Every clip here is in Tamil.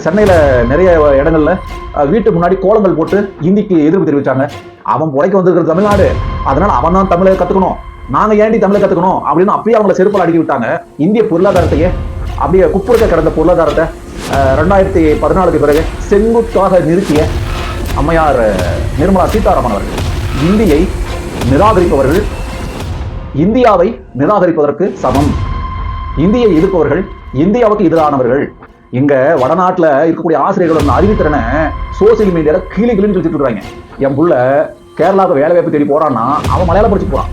சென்னையில நிறைய இடங்கள்ல வீட்டு முன்னாடி கோலங்கள் போட்டு இந்திக்கு எதிர்ப்பு தெரிவிச்சாங்க. அவன் உழைக்க வந்திருக்கிற தமிழ்நாடு, அதனால அவன் தான் தமிழை கத்துக்கணும், நாங்க ஏண்டி தமிழை கத்துக்கணும் அப்படின்னு அப்பயே அவங்களை செருப்பால் அடிக்கி விட்டாங்க. இந்திய பொருளாதாரத்தையே அப்படியே குப்புறக்க கிடந்த பொருளாதாரத்தை 2014 பிறகு செங்குத்தாக நிறுத்திய அம்மையார் நிர்மலா சீதாராமன் அவர்கள் இந்தியை நிராகரிப்பவர்கள் இந்தியாவை நிராகரிப்பதற்கு சமம், இந்தியை எதிர்ப்பவர்கள் இந்தியாவுக்கு எதிரானவர்கள். இங்க வடநாட்டுல இருக்கக்கூடிய ஆசிரியர்களோட அறிவித்திறனை சோசியல் மீடியால கீழே சொல்லிட்டு இருக்காங்க. என் புள்ள கேரளாவுக்கு வேலை வாய்ப்பு தேடி போறான்னா அவன் மலையாளம் படிச்சு போறான்.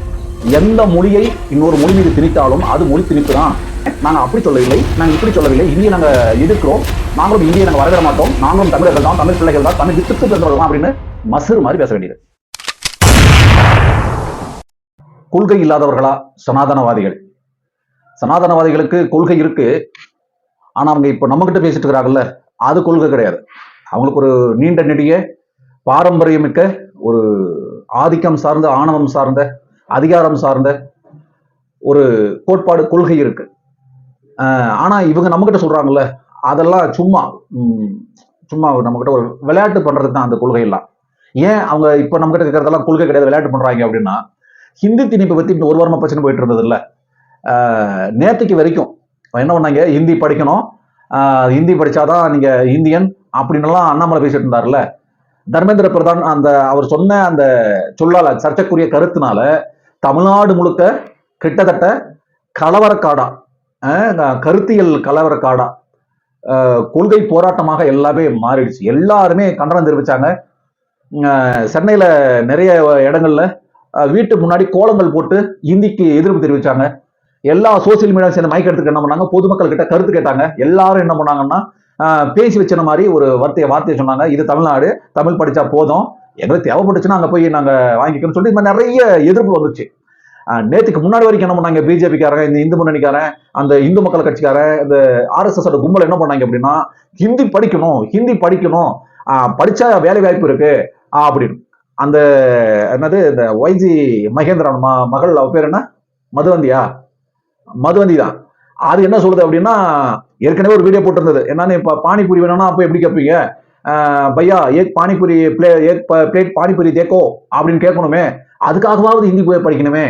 எந்த மொழியை இன்னொரு மொழி மீது திணித்தாலும் அது மொழி திணிப்பு தான். நாங்க அப்படி சொல்லவில்லை, நாங்க இப்படி சொல்லவில்லை, இந்தியை நாங்க எதிர்க்கிறோம், நாங்களும் இந்தியை நாங்க வரவிட மாட்டோம், நாங்களும் தமிழர்கள் தான், தமிழ் பிள்ளைகள் தான், தமிழ் வித்துக்கு பிறந்தவர்கள் தான் அப்படின்னு மசுறு மாதிரி பேச வேண்டியது. கொள்கை இல்லாதவர்களா சனாதனவாதிகள்? சனாதனவாதிகளுக்கு கொள்கை இருக்கு, ஆனா அவங்க இப்ப நம்ம கிட்ட பேசிட்டு இருக்கிறாங்கல்ல, அது கொள்கை கிடையாது. அவங்களுக்கு ஒரு நீண்ட நெடிய பாரம்பரியமிக்க ஒரு ஆதிக்கம் சார்ந்த, ஆணவம் சார்ந்த, அதிகாரம் சார்ந்த ஒரு கோட்பாடு, கொள்கை இருக்கு. ஆனா இவங்க நம்ம கிட்ட சொல்றாங்கல்ல, அதெல்லாம் சும்மா சும்மா நம்ம கிட்ட ஒரு விளையாட்டு பண்றதுக்கு தான் அந்த கொள்கை எல்லாம். ஏன் அவங்க இப்ப நம்ம கிட்ட இருக்கிறதெல்லாம் கொள்கை கிடையாது, விளையாட்டு பண்றாங்க அப்படின்னா, ஹிந்தி திணிப்பை பத்தி இந்த ஒரு வாரமா பிரச்சனை போயிட்டு இருந்தது இல்ல. நேற்றுக்கு வரைக்கும் என்ன பண்ணாங்க, ஹிந்தி படிக்கணும், ஹிந்தி படிச்சாதான் நீங்க இந்தியன் அப்படின்னு அண்ணாமலை பேசிட்டு இருந்தாருல்ல. தர்மேந்திர பிரதான் அந்த அவர் சொன்ன அந்த சொல்லால, சர்ச்சைக்குரிய கருத்தினால தமிழ்நாடு முழுக்க கிட்டத்தட்ட கலவரக்காடா, கருத்தியல் கலவரக்காடா, கொள்கை போராட்டமாக எல்லாமே மாறிடுச்சு. எல்லாருமே கண்டனம் தெரிவிச்சாங்க. சென்னையில நிறைய இடங்கள்ல வீட்டு முன்னாடி கோலங்கள் போட்டு இந்திக்கு எதிர்ப்பு தெரிவிச்சாங்க. எல்லா சோசியல் மீடியா சேர்ந்து மைக் எடுத்துக்க என்ன பண்ணாங்க, பொதுமக்கள் கிட்ட கருத்து கேட்டாங்க. எல்லாரும் என்ன பண்ணாங்கன்னா, பேசி வச்ச மாதிரி ஒரு வார்த்தையை சொன்னாங்க, இது தமிழ்நாடு, தமிழ் படிச்சா போதும், எங்களுக்கு தேவைப்பட்டுச்சுன்னா அங்க போய் நாங்க வாங்கிக்கணும்னு சொல்லி நிறைய எதிர்ப்பு வந்துச்சு. நேற்றுக்கு முன்னாடி வரைக்கும் என்ன பண்ணாங்க, பிஜேபிக்காரங்க, இந்த இந்து முன்னணிக்காரன், அந்த இந்து மக்கள் கட்சிக்காரன், இந்த RSS கும்பல் என்ன பண்ணாங்க அப்படின்னா, ஹிந்தி படிக்கணும், ஹிந்தி படிக்கணும், படிச்சா வேலை வாய்ப்பு இருக்கு அப்படின்னு. அந்த என்னது, இந்த YG மகேந்திரன் மகள், அவ பேர் என்ன, மதுவந்தி தான். அது என்ன சொல்லுது அப்படின்னா, ஏற்கனவே ஒரு வீடியோ போட்டிருந்தது, என்னன்னு, இப்ப பானிபூரி வேணும்னா அப்ப எப்படி கேட்பீங்க, பையா ஏக் பானிபூரி பிளேட் பானிபூரி தேக்கோ அப்படின்னு கேட்கணுமே, அதுக்காகவாவது ஹிந்தி போய் படிக்கணுமே.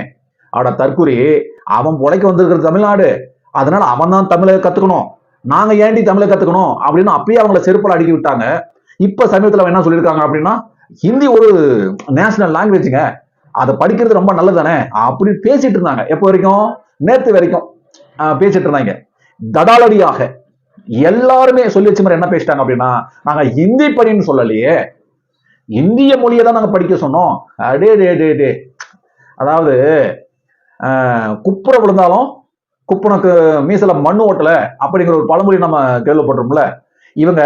ஆட தற்கூரி, அவன் உழைக்க வந்திருக்கிற தமிழ்நாடு, அதனால அவன் தான் தமிழை கத்துக்கணும், நாங்க ஏண்டி தமிழை கத்துக்கணும் அப்படின்னு அப்பயே அவங்களை செருப்பால் அடிக்கி விட்டாங்க. இப்ப சமீபத்தில் என்ன சொல்லியிருக்காங்க அப்படின்னா, ஹிந்தி ஒரு நேஷனல் லாங்குவேஜுங்க, அதை படிக்கிறது ரொம்ப நல்லது தானே அப்படி பேசிட்டு இருந்தாங்க. எப்போ வரைக்கும், நேற்று வரைக்கும் பேசிட்டு இருந்தாங்க. தடாலடியாக எல்லாருமே சொல்லி வச்ச மாதிரி என்ன பேசிட்டாங்க அப்படின்னா, நாங்க ஹிந்தி படின்னு சொல்லலையே, இந்திய மொழியை தான் நாங்க படிக்க சொன்னோம். டே அதாவது குப்புற விழுந்தாலும் குப்புனுக்கு மீசல மண்ணு ஓட்டல அப்படிங்கிற ஒரு பழமொழி நம்ம கேள்விப்பட்டிருப்போம்ல. இவங்க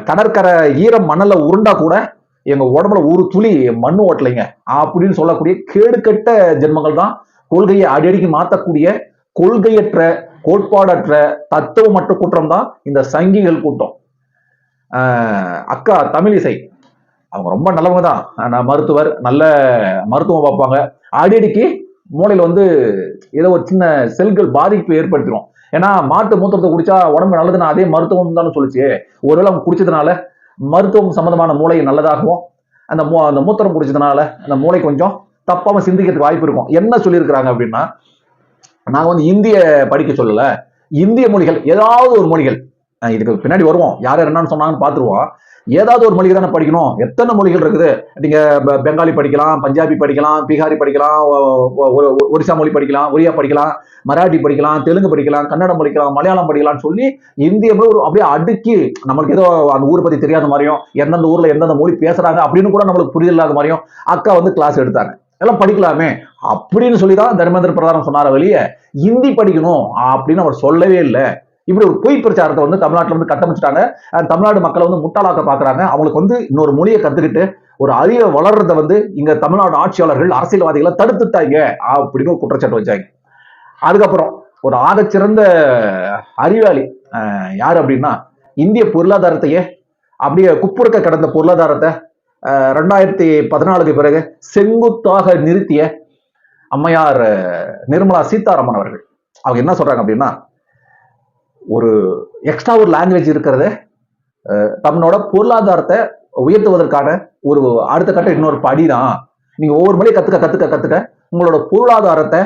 கடற்கரை ஈரம் மணல்ல உருண்டா கூட எங்க உடம்புல ஒரு துளி மண்ணு ஓட்டலைங்க அப்படின்னு சொல்லக்கூடிய கேடுகட்ட ஜென்மங்கள் தான் கொள்கையை அடிக்கடி மாற்றக்கூடிய கொள்கையற்ற, கோட்பாடற்ற, தத்துவமற்ற கூட்டம் தான் இந்த சங்கிகள் கூட்டம். அக்கா தமிழிசை அவங்க ரொம்ப நல்லவங்க தான், மருத்துவர், நல்ல மருத்துவம் பார்ப்பாங்க. அடிக்கடிக்கு மூளையில ஏதோ ஒரு சின்ன செல்கள் பாதிப்பு ஏற்படுத்திடும். ஏன்னா மாட்டு மூத்திரத்தை குடிச்சா உடம்பு நல்லதுன்னா அதே மருத்துவம் தானே சொல்லிச்சு. ஒருவேளை அவங்க குடிச்சதுனால மருத்துவம் சம்பந்தமான மூளை நல்லதாகவும், அந்த மூத்திரம் குடிச்சதுனால அந்த மூளை கொஞ்சம் தப்பாம சிந்திக்கிறதுக்கு வாய்ப்பு இருக்கும். என்ன சொல்லியிருக்கிறாங்க அப்படின்னா, நாங்க இந்திய படிக்க சொல்லல, இந்திய மொழிகள், ஏதாவது ஒரு மொழிகள், இதுக்கு பின்னாடி வருவோம், யார் என்னன்னு சொன்னாங்கன்னு பார்த்துருவோம், ஏதாவது ஒரு மொழிகள் தானே படிக்கணும். எத்தனை மொழிகள் இருக்குது, நீங்க பெங்காலி படிக்கலாம், பஞ்சாபி படிக்கலாம், பீகாரி படிக்கலாம், ஒரிசா மொழி படிக்கலாம், ஒரியா படிக்கலாம், மராட்டி படிக்கலாம், தெலுங்கு படிக்கலாம், கன்னடம் படிக்கலாம், மலையாளம் படிக்கலாம்னு சொல்லி இந்திய அப்படியே அடுக்கி, நம்மளுக்கு ஏதோ அந்த ஊரை பத்தி தெரியாத மாதிரியும், எந்தெந்த ஊர்ல எந்தெந்த மொழி பேசுறாங்க அப்படின்னு கூட நம்மளுக்கு புரிதல் இல்லாத மாதிரியும் அக்கா கிளாஸ் எடுத்தாங்க. எல்லாம் படிக்கலாமே அப்படின்னு சொல்லிதான் தர்மேந்திர பிரதான் சொன்னார வெளியே ஹிந்தி படிக்கணும் அப்படின்னு அவர் சொல்லவே இல்லை. இப்படி ஒரு பொய் பிரச்சாரத்தை தமிழ்நாட்டில் கட்டமைச்சிட்டாங்க. தமிழ்நாடு மக்களை முட்டாளாக்க பாக்குறாங்க. அவங்களுக்கு இன்னொரு மொழியை கத்துக்கிட்டு ஒரு அறிவை வளர்றத இங்க தமிழ்நாடு ஆட்சியாளர்கள், அரசியல்வாதிகளை தடுத்துட்டாங்க அப்படின்னு ஒரு குற்றச்சாட்டு வச்சாங்க. அதுக்கப்புறம் ஒரு ஆகச்சிறந்த அறிவாளி யாரு அப்படின்னா, இந்திய பொருளாதாரத்தையே அப்படியே குப்புறக்க கடந்த பொருளாதாரத்தை 2014 பிறகு செங்குத்தாக நிறுத்திய அம்மையார் நிர்மலா சீதாராமன் அவர்கள். அவங்க என்ன சொல்றாங்க அப்படின்னா, ஒரு எக்ஸ்ட்ரா ஒரு லாங்குவேஜ் இருக்கிறத தமிழோட பொருளாதாரத்தை உயர்த்துவதற்கான ஒரு அடுத்த கட்ட இன்னொரு படிதான். நீங்க ஒவ்வொரு மொழியை கத்துக்க உங்களோட பொருளாதாரத்தை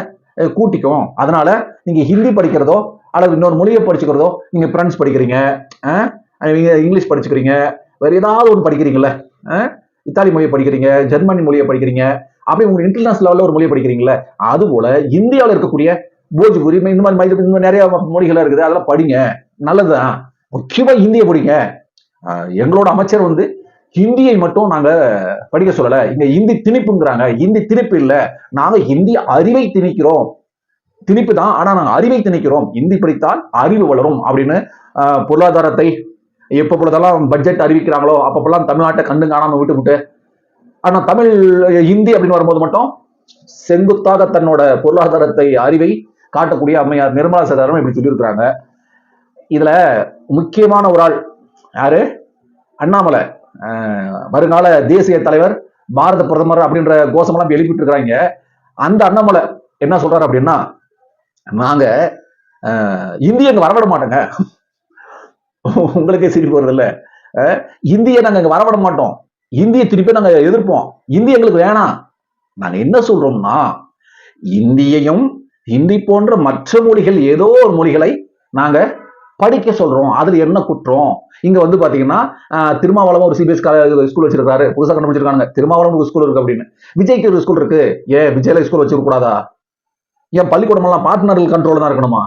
கூட்டிக்கும். அதனால நீங்க ஹிந்தி படிக்கிறதோ அல்லது இன்னொரு மொழியை படிச்சுக்கிறதோ, நீங்க பிரெஞ்சு படிக்கிறீங்க, நீங்க இங்கிலீஷ் படிச்சுக்கிறீங்க, வேற ஏதாவது ஒன்று படிக்கிறீங்கல்ல, இத்தாலி மொழியை படிக்கிறீங்க, ஜெர்மனி மொழியை படிக்கிறீங்க, அப்படி உங்க இன்டர்நேஷனல் லெவலில் ஒரு மொழியை படிக்கிறீங்களே, அது போல இந்தியாவில் இருக்கக்கூடிய போஜ்பூரி இந்த மாதிரி இன்னும் நிறைய மொழிகள் இருக்குது, அதெல்லாம் படிங்க, நல்லதுதான். முக்கியமா ஹிந்தியை படிங்க. எங்களோட அமைச்சர் வந்து ஹிந்தியை மட்டும் நாங்க படிக்க சொல்லல, இங்க ஹிந்தி திணிப்புங்கிறாங்க. ஹிந்தி திணிப்பு இல்ல, நாங்க ஹிந்தி அறிவை திணிக்கிறோம். திணிப்பு தான், ஆனா நாங்க அறிவை திணிக்கிறோம். ஹிந்தி படித்தால் அறிவு வளரும் அப்படின்னு பொருளாதாரத்தை எப்ப பொழுதெல்லாம் பட்ஜெட் அறிவிக்கிறாங்களோ அப்பப்பெல்லாம் தமிழ்நாட்டை கண்டு காணாம விட்டு ஆனா தமிழ் ஹிந்தி அப்படின்னு வரும்போது மட்டும் செங்குத்தாக தன்னோட பொருளாதாரத்தை அறிவை காட்டக்கூடிய அம்மையார் நிர்மலா சீதாராமன் இப்படி சொல்லியிருக்கிறாங்க. இதுல முக்கியமான ஒரு ஆள் யாரு? அண்ணாமலை, வருங்கால தேசிய தலைவர், பாரத பிரதமர் அப்படின்ற கோஷமெல்லாம் எழுப்பிட்டு இருக்கிறாங்க. அந்த அண்ணாமலை என்ன சொல்றாரு அப்படின்னா, நாங்க இந்திய அங்க வரவிட மாட்டோங்க. உங்களுக்கே சிரிப்பு வருது இல்ல? இந்திய நாங்க அங்க வரவிட மாட்டோம், இந்திய திருப்பி நாங்க எதிர்ப்போம், இந்திய எங்களுக்கு வேணாம். நாங்க என்ன சொல்றோம்னா, இந்தியையும் ஹிந்தி போன்ற மற்ற மொழிகள் ஏதோ ஒரு மொழிகளை நாங்க படிக்க சொல்றோம். அதுல என்ன குற்றம்? இங்க வந்து பாத்தீங்கன்னா திருமாவளவன் ஒரு சிபிஎஸ் ஸ்கூல் வச்சிருக்காரு, புதுசா கண்டுபிடிச்சிருக்காங்க, திருமாவளவன் ஒரு ஸ்கூல் இருக்கு அப்படின்னு. விஜய்க்கு ஒரு ஸ்கூல் இருக்கு, ஏன் விஜய்ல ஸ்கூல் வச்சிருக்க கூடாதா? ஏன் பள்ளிக்கூடம் எல்லாம் பார்ட்னர்கள் கண்ட்ரோல் தான் இருக்கணுமா?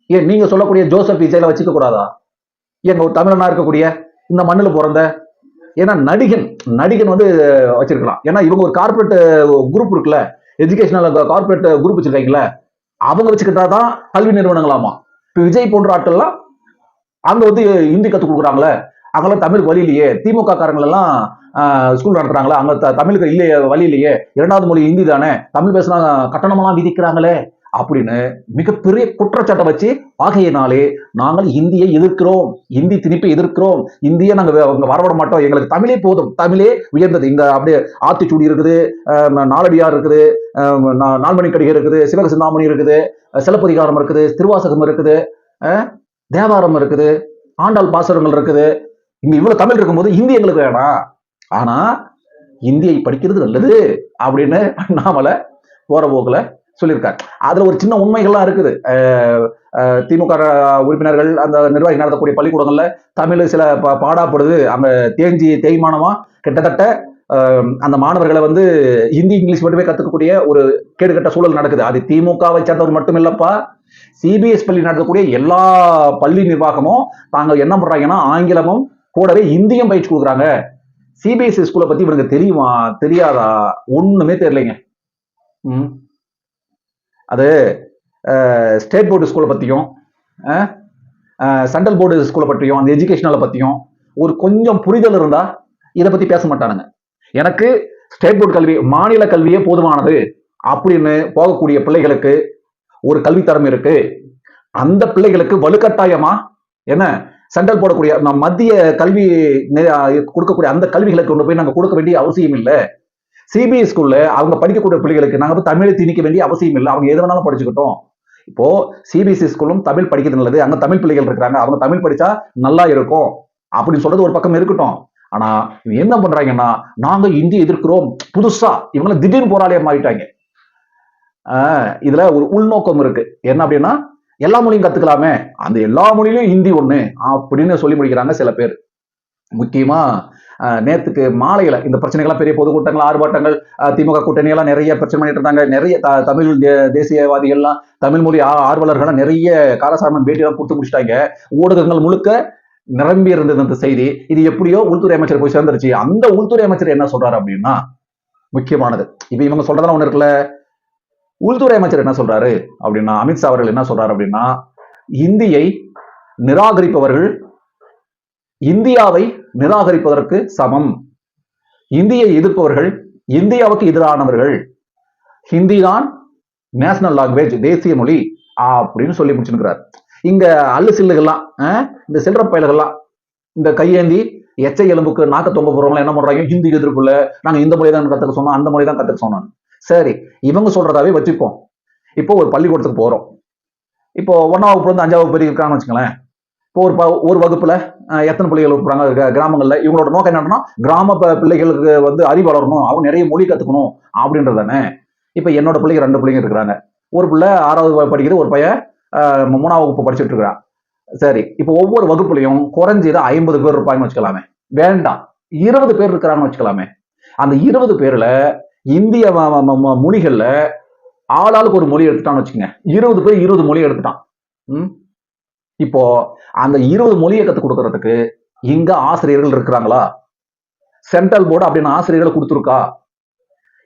ஏன் நீங்க சொல்லக்கூடிய ஜோசப் விஜய்ல வச்சுக்க கூடாதா? எங்க ஒரு தமிழனா இருக்கக்கூடிய இந்த மண்ணுல பிறந்த, ஏன்னா நடிகன் வந்து வச்சிருக்கலாம். ஏன்னா இவங்க ஒரு கார்பரேட் குரூப் இருக்குல்ல, எஜுகேஷனல் கார்பரேட் குரூப் வச்சிருக்காங்களே, அவங்க வச்சுக்கிட்டாதான் கல்வி நிறுவனங்களாமா. இப்ப விஜய் போன்ற ஆட்கள்லாம் அங்க வந்து ஹிந்தி கத்துக் கொடுக்குறாங்களே, அங்கெல்லாம் தமிழ் வழி இல்லையே, திமுக காரங்கள் எல்லாம் ஸ்கூல் நடத்துறாங்களா, அங்க தமிழுக்கு இல்லையே, வழி இல்லையே, இரண்டாவது மொழி ஹிந்தி தானே, தமிழ் பேசினா கட்டணமெல்லாம் விதிக்கிறாங்களே அப்படின்னு மிகப்பெரிய குற்றச்சாட்டை வச்சு, ஆகையினாலே நாங்கள் இந்தியை எதிர்க்கிறோம், இந்தி திணிப்பை எதிர்க்கிறோம், இந்தியை நாங்க வரவிட மாட்டோம், எங்களுக்கு தமிழே போதும், தமிழே உயர்ந்தது. இங்க அப்படியே ஆத்திச்சூடி இருக்குது, நாலடியார் இருக்குது, நால்மணிக்கடிகை இருக்குது, சிவக சிந்தாமணி இருக்குது, சிலப்பதிகாரம் இருக்குது, திருவாசகம் இருக்குது, தேவாரம் இருக்குது, ஆண்டாள் பாசுரங்கள் இருக்குது. இங்க இவ்வளவு தமிழ் இருக்கும்போது ஹிந்தி எங்களுக்கு வேணாம், ஆனா இந்தியை படிக்கிறது நல்லது அப்படின்னு அண்ணாமலை போற போக்குல சொல்லியிருக்காரு. அதுல ஒரு சின்ன உண்மைகள்லாம் இருக்குது. திமுக உறுப்பினர்கள் அந்த நிர்வாகி நடத்தக்கூடிய பள்ளிக்கூடங்கள்ல தமிழ் சில பாடாப்படுது, அங்க தேய்மானமா கிட்டத்தட்ட அந்த மாணவர்களை வந்து ஹிந்தி இங்கிலீஷ் மட்டுமே கத்துக்கக்கூடிய ஒரு கேடுகட்ட சூழல் நடக்குது. அது திமுகவை சேர்ந்தவர் மட்டும் இல்லப்பா, சிபிஎஸ் பள்ளி நடத்தக்கூடிய எல்லா பள்ளி நிர்வாகமும் தாங்க என்ன பண்றாங்கன்னா ஆங்கிலமும் கூடவே இந்தியும் பயிற்சி கொடுக்குறாங்க. சிபிஎஸ்இ ஸ்கூலை பத்தி இவனுக்கு தெரியுமா தெரியாதா? ஒண்ணுமே தெரியலைங்க. அது ஸ்டேட் போர்டு ஸ்கூலை பத்தியும் சென்ட்ரல் போர்டு ஸ்கூலை பற்றியும் அந்த எஜுகேஷனலை பத்தியும் ஒரு கொஞ்சம் புரிதல் இருந்தா இதை பத்தி பேச மாட்டானுங்க. எனக்கு ஸ்டேட் போர்டு கல்வி, மாநில கல்வியே போதுமானது அப்படின்னு போகக்கூடிய பிள்ளைகளுக்கு ஒரு கல்வித்தரம் இருக்கு. அந்த பிள்ளைகளுக்கு வலுக்கட்டாயமா என்ன சென்ட்ரல் போடக்கூடிய மத்திய கல்வி கொடுக்கக்கூடிய அந்த கல்விகளை கொண்டு போய் நாங்க கொடுக்க வேண்டிய அவசியம் இல்லை. சிபிஎஸ் ஸ்கூல்ல அவங்க படிக்கக்கூடிய பிள்ளைகளுக்கு நாங்க தமிழை திணிக்க வேண்டிய அவசியம் இல்லை, அவங்க எது வேணாலும் படிச்சுக்கிட்டோம். இப்போ சிபிஎஸ்இ ஸ்கூலும் தமிழ் படிக்கிறது நல்லது, அங்க தமிழ் பிள்ளைகள் இருக்கிறாங்க, அவங்க தமிழ் படிச்சா நல்லா இருக்கும் அப்படின்னு சொல்றது ஒரு பக்கம் இருக்கட்டும். ஆனா என்ன பண்றாங்கன்னா, நாங்க இந்தி எதிர்க்கிறோம், புதுசா இவங்க திடீர்னு போராளியா மாறிட்டாங்க. இதுல ஒரு உள்நோக்கம் இருக்கு. என்ன அப்படின்னா, எல்லா மொழியும் கத்துக்கலாமே, அந்த எல்லா மொழியிலும் ஹிந்தி ஒண்ணு அப்படின்னு சொல்லி முடிக்கிறாங்க சில பேர். முக்கியமா நேத்துக்கு மாலையில இந்த பிரச்சனைகள்லாம் பெரிய பொதுக்கூட்டங்கள், ஆர்ப்பாட்டங்கள், திமுக கூட்டணி எல்லாம் நிறைய பிரச்சனை பண்ணிட்டு இருந்தாங்க. நிறைய தமிழ் தேசியவாதிகள்லாம், தமிழ் மொழி ஆர்வலர்கள் நிறைய காரசாரமான பேட்டியெல்லாம் கொடுத்து முடிச்சிட்டாங்க. ஊடகங்கள் முழுக்க நிரம்பி இருந்தது அந்த செய்தி. இது எப்படியோ உள்துறை அமைச்சர் போய் சேர்ந்துருச்சு. அந்த உள்துறை அமைச்சர் என்ன சொல்றாரு அப்படின்னா, முக்கியமானது இப்ப இவங்க சொல்றதெல்லாம் ஒண்ணு இருக்குல்ல, உள்துறை அமைச்சர் என்ன சொல்றாரு அப்படின்னா, அமித்ஷா அவர்கள் என்ன சொல்றாரு அப்படின்னா, இந்தியை நிராகரிப்பவர்கள் இந்தியாவை நிராகரிப்பதற்கு சமம், இந்தியை எதிர்ப்பவர்கள் இந்தியாவுக்கு எதிரானவர்கள், ஹிந்தி தான் நேஷனல் லாங்குவேஜ், தேசிய மொழி அப்படின்னு சொல்லி முடிச்சுக்கிறார். இங்க அல்லு சில்லுகள்லாம், இந்த சில்லற பயல்கள்லாம், இந்த கையேந்தி எச்சை எலும்புக்கு நாக்க தொங்க போறவங்க என்ன பண்றாங்க, ஹிந்தி எதிர்ப்புல நாங்க இந்த மொழி தான் கத்துக்க சொன்னோம், அந்த மொழி தான் கத்துக்க சொன்னோம். சரி, இவங்க சொல்றதாவே வச்சுப்போம். இப்போ ஒரு பள்ளிக்கூடத்துக்கு போறோம், இப்போ 1ஆம் வகுப்புல இருந்து 5ஆம் வகுப்பு வரைக்கும் இருக்கான்னு வச்சுங்களேன். இப்போ ஒரு வகுப்புல எத்தனை பிள்ளைகள் இருப்பாங்க கிராமங்கள்ல, இவங்களோட நோக்கம் என்னன்னா கிராம பிள்ளைகளுக்கு வந்து அறிவு வளரணும், அவங்க நிறைய மொழி கத்துக்கணும் அப்படின்றது தானே. இப்ப என்னோட பிள்ளைங்க 2 பிள்ளைங்க இருக்கிறாங்க. ஒரு பிள்ளை 6வது படிக்குது, ஒரு பையன் 3ஆம் வகுப்பு படிச்சுட்டு இருக்கிறான். சரி, இப்போ ஒவ்வொரு வகுப்புலையும் குறைஞ்சது 50 பேர் இருப்பாங்கன்னு வச்சுக்கலாமே. வேண்டாம், 20 பேர் இருக்கிறாங்கன்னு வச்சுக்கலாமே. அந்த 20 பேர்ல இந்திய மொழிகள்ல ஆளாளுக்கு ஒரு மொழி எடுத்துட்டான்னு வச்சுக்கோங்க. 20 பேர் 20 மொழி எடுத்துட்டான். இப்போ அந்த 20 மொழியை கத்துக் கொடுக்கறதுக்கு இங்க ஆசிரியர்கள் இருக்கிறாங்களா? சென்ட்ரல் போர்டு அப்படின்னு ஆசிரியர்களை கொடுத்துருக்கா?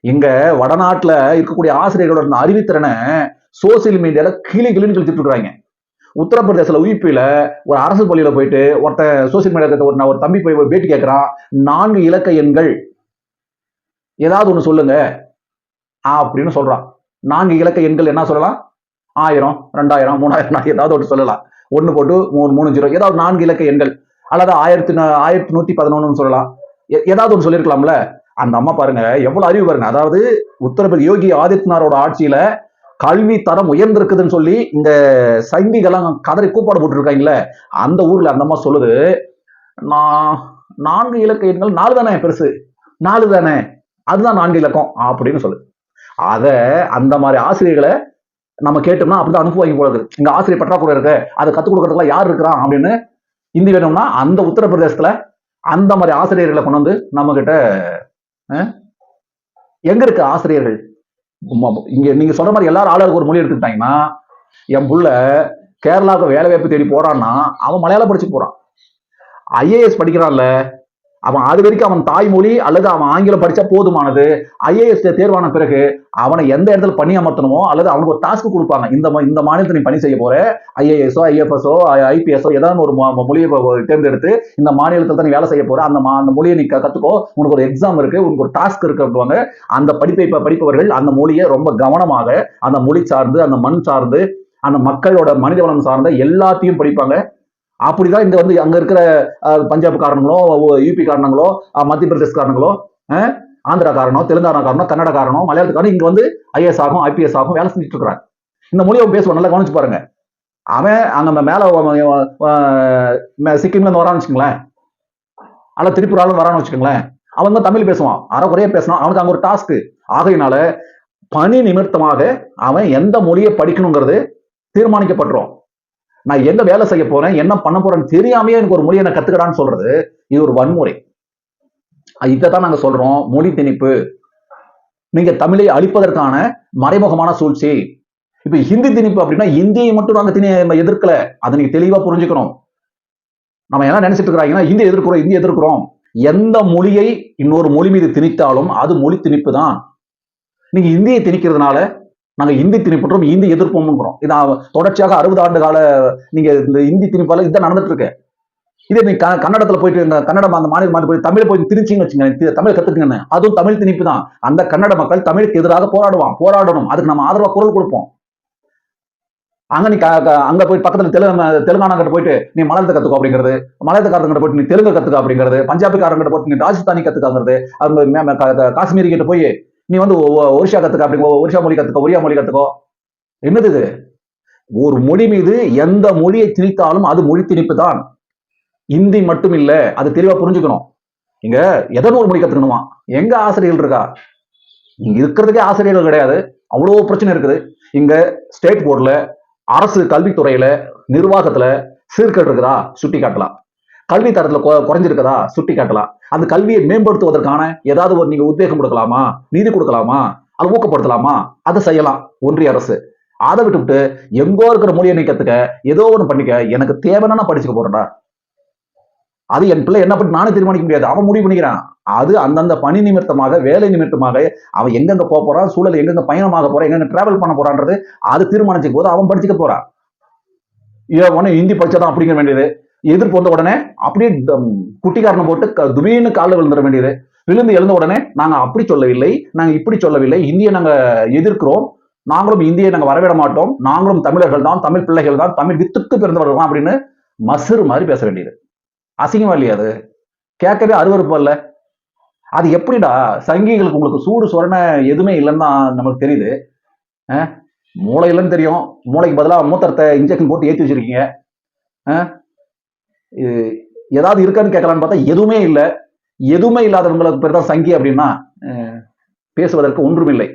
இங்க வடநாட்டுல இருக்கக்கூடிய ஆசிரியர்களோட அறிவுத்திறனை சோசியல் மீடியால கிளின்னு கிழிச்சிட்டு இருக்காங்க. உத்தரப்பிரதேசல UP-ல ஒரு அரசு பள்ளியில போயிட்டு ஒருத்தன் சோசியல் மீடியா ஒரு தம்பி போய் பேட்டி கேட்கிறான். 4 இலக்க எண்கள் ஏதாவது ஒண்ணு சொல்லுங்க அப்படின்னு சொல்றான். 4 இலக்க எண்கள் என்ன சொல்லலாம்? 1000, 2000, 3000 ஏதாவது ஒன்று சொல்லலாம். 1 போட்டு 3 0 ஏதாவது 4 இலக்க எண்கள், அல்லது 1111 சொல்லலாம். ஏதாவது ஒன்று சொல்லியிருக்கலாம்ல. அந்த அம்மா பாருங்க எவ்வளவு அறிவு பாருங்க. அதாவது உத்தரப்பிரதேச யோகி ஆதித்யநாரோட ஆட்சியில கல்வி தரம் உயர்ந்திருக்குதுன்னு சொல்லி இந்த சங்கிகள்லாம் கதறி கூப்பாடு போட்டு இருக்காங்கல்ல, அந்த ஊர்ல அந்த அம்மா சொல்லுது, நான் 4 இலக்க எண்கள் 4 தானே பெருசு, 4 தானே, அதுதான் 4 இலக்கம் அப்படின்னு சொல்லு. அத அந்த மாதிரி ஆசிரியர்களை நம்ம கேட்டோம்னா அப்படிதான் அனுப்புவாங்க போல இருக்குது. இங்க ஆசிரியர் பற்றாக்குறை இருக்கு, அதை கத்துக் கொடுக்கறதுக்குலாம் யார் இருக்கிறான் அப்படின்னு இந்தி வேணும்னா அந்த உத்தரப்பிரதேசத்துல அந்த மாதிரி ஆசிரியர்களை கொண்டு வந்து நம்ம கிட்ட எங்க இருக்கு ஆசிரியர்கள்? இங்க நீங்க சொல்ற மாதிரி எல்லாரும் ஆளுக்கு ஒரு மொழி எடுத்துக்கிட்டாங்கன்னா, என் புள்ள கேரளாவுக்கு வேலை வாய்ப்பு தேடி போறான்னா அவன் மலையாளம் படிச்சு போறான். IAS படிக்கிறான்ல, அவன் அது வரைக்கும் அவன் தாய்மொழி அல்லது அவன் ஆங்கிலம் படிச்சா போதுமானது. IAS தேர்வான பிறகு அவனை எந்த இடத்துல பணி அமர்த்தணுமோ அல்லது அவனுக்கு ஒரு டாஸ்க் கொடுப்பாங்க. இந்த மாநிலத்தில் நீ பணி செய்ய போற, IAS-ஓ IFS-ஓ IPS-ஓ ஏதாவது ஒரு மொழியை தேர்ந்தெடுத்து இந்த மாநிலத்தில் தான் நீ வேலை செய்ய போற, அந்த மொழியை நீ கத்துக்கோ, உனக்கு ஒரு எக்ஸாம் இருக்கு, உனக்கு ஒரு டாஸ்க் இருக்கு அப்படிவாங்க. அந்த படிப்பவர்கள் அந்த மொழியை ரொம்ப கவனமாக அந்த மொழி சார்ந்து, அந்த மண் சார்ந்து, அந்த மக்களோட மனித வளம் சார்ந்த எல்லாத்தையும் படிப்பாங்க. அப்படிதான் இங்க வந்து அங்க இருக்கிற பஞ்சாப் காரணங்களோ, UP காரணங்களோ, மத்திய பிரதேஷ் காரணங்களோ, ஆந்திரா காரணம், தெலுங்கானா காரணம், கன்னட காரணம், மலையாளத்துக்காரன் இங்க வந்து IAS ஆகும், IPS ஆகும் வேலை செஞ்சுட்டு இருக்கிறாங்க. இந்த மொழியை பேசுவான், நல்லா கவனிச்சு பாருங்க. அவன் அங்க மேல சிக்கிம்ல இருந்து வரான்னு வச்சுக்கோங்களேன், அல்ல திரிபுரால வரான்னு வச்சுக்கோங்களேன், அவன் தான் தமிழ் பேசுவான், அறகுறையா பேசணும், அவனுக்கு அங்க ஒரு டாஸ்க். ஆகையினால பணி நிமித்தமாக அவன் எந்த மொழியை படிக்கணுங்கிறது தீர்மானிக்கப்பட்டுரும். நான் எங்க வேலை செய்ய போறேன், என்ன பண்ண போறேன்னு தெரியாமையே எனக்கு ஒரு மொழியை நான் கத்துக்கடான்னு சொல்றது இது ஒரு வன்முறை. இதைத்தான் நாங்க சொல்றோம் மொழி திணிப்பு. நீங்க தமிழை அழிப்பதற்கான மறைமுகமான சூழ்ச்சி. இப்ப ஹிந்தி திணிப்பு அப்படின்னா இந்தியை மட்டும் நாங்க எதிர்க்கல, அதை நீங்க தெளிவா புரிஞ்சுக்கணும். நம்ம என்ன நினைச்சிட்டு இருக்கிறாங்கன்னா இந்தி எதிர்க்கிறோம். எந்த மொழியை இன்னொரு மொழி மீது திணித்தாலும் அது மொழி திணிப்பு தான். நீங்க இந்தியை திணிக்கிறதுனால நாங்க இந்தி திணிப்புறோம், இந்தி எதிர்ப்போம்ங்கிறோம். இது தொடர்ச்சியாக 60 ஆண்டு கால நீங்க இந்த இந்தி திணிப்பால இதான் நடந்துட்டு இருக்கு. இதே நீ கன்னடத்துல போயிட்டு கன்னடம் அந்த மாநிலம் போய் தமிழ் போய் திணிச்சிங்கன்னு வச்சுங்க, தமிழ் கத்துக்குங்கன்னு, அதுவும் தமிழ் திணிப்பு தான். அந்த கன்னட மக்கள் தமிழுக்கு எதிராக போராடணும், அதுக்கு நம்ம ஆதரவா குரல் கொடுப்போம். அங்க நீ அங்க போய் பக்கத்துல தெலுங்கானா கிட்ட போயிட்டு நீ மலையாளத்தை கத்துக்கோ அப்படிங்கிறது, மலையாளக்காரங்கிட்ட போயிட்டு நீ தெலுங்கு கத்துக்க அப்படிங்கிறது, பஞ்சாபிக்காரங்கிட்ட போயிட்டு நீ ராஜஸ்தானி கத்துக்காங்கிறது, காஷ்மீரி கிட்ட போய் நீ வந்து ஒரிஷா கத்துக்க அப்படிங்க, ஒரிஷா மொழி கத்துக்கோ, ஒரியா மொழி கத்துக்கோ. என்னது இது? ஒரு மொழி மீது எந்த மொழியை திணித்தாலும் அது மொழி திணிப்பு தான். இந்தி மட்டும் இல்ல, அது தெளிவா புரிஞ்சுக்கணும். இங்க ஏதோ ஒரு மொழி கத்துக்கணுமா? எங்க ஆசிரியர்கள் இருக்கா? இங்க இருக்கிறதுக்கே ஆசிரியர்கள் கிடையாது, அவ்வளவு பிரச்சனை இருக்குது. இங்க ஸ்டேட் போர்டுல, அரசு கல்வித்துறையில, நிர்வாகத்துல சீர்கேடு இருக்குதா? சுட்டி காட்டலாம். கல்வி தரத்துல குறைஞ்சிருக்கதா? சுட்டி காட்டலாம். அந்த கல்வியை மேம்படுத்துவதற்கான ஏதாவது ஒரு நீங்க உத்வேகம் கொடுக்கலாமா, நிதி கொடுக்கலாமா, அதை ஊக்கப்படுத்தலாமா? அதை செய்யலாம் ஒன்றிய அரசு. அதை விட்டுவிட்டு எங்கோ இருக்கிற மொழியை நீ கத்துக்க, ஏதோ ஒண்ணு பண்ணிக்க, எனக்கு தேவைன்னா நான் படிச்சுக்க போறேன்டா. அது என் பிள்ளை என்ன பண்ணி நானே தீர்மானிக்க முடியாது, அவன் முடிவு பண்ணிக்கிறான். அது அந்தந்த பணி நிமித்தமாக, வேலை நிமித்தமாக அவன் எங்கெங்க போறான், சூழல் எங்கெங்க பயணமாக போறான், எங்கெங்க டிராவல் பண்ண போறான்றது அது தீர்மானிச்ச போது அவன் படிச்சுக்க போறான். உடனே ஹிந்தி படிச்சாதான் அப்படிங்கிற வேண்டியது, எதிர்ப்பு வந்த உடனே அப்படியே குட்டிக்காரணம் போட்டு துபீன்னு காலில் விழுந்துட வேண்டியது. விழுந்து எழுந்த உடனே நாங்க அப்படி சொல்லவில்லை, நாங்க இப்படி சொல்லவில்லை, இந்தியை நாங்க எதிர்க்கிறோம், நாங்களும் இந்தியை நாங்க வரவிட மாட்டோம், நாங்களும் தமிழர்கள் தான், தமிழ் பிள்ளைகள் தான், தமிழ் வித்துக்கு பிறந்தவர்கள் தான் அப்படின்னு மசுறு மாதிரி பேச வேண்டியது. அசிங்கமா இல்லையா? அது கேட்கவே அருவருப்பு இல்ல. அது எப்படிடா சங்கிகளுக்கு உங்களுக்கு சூடு சொரணை எதுவுமே இல்லைன்னு தான் நமக்கு தெரியுது. மூளை இல்லைன்னு தெரியும், மூளைக்கு பதிலாக மூத்தரத்தை இன்ஜெக்ஷன் போட்டு ஏற்றி வச்சிருக்கீங்க. ஏதாவது இருக்கான்னு கேட்கலான்னு பார்த்தா எதுவுமே இல்லை. எதுவுமே இல்லாதவங்களுக்கு பேர் தான் சங்கி அப்படின்னா பேசுவதற்கு ஒன்றுமில்லை.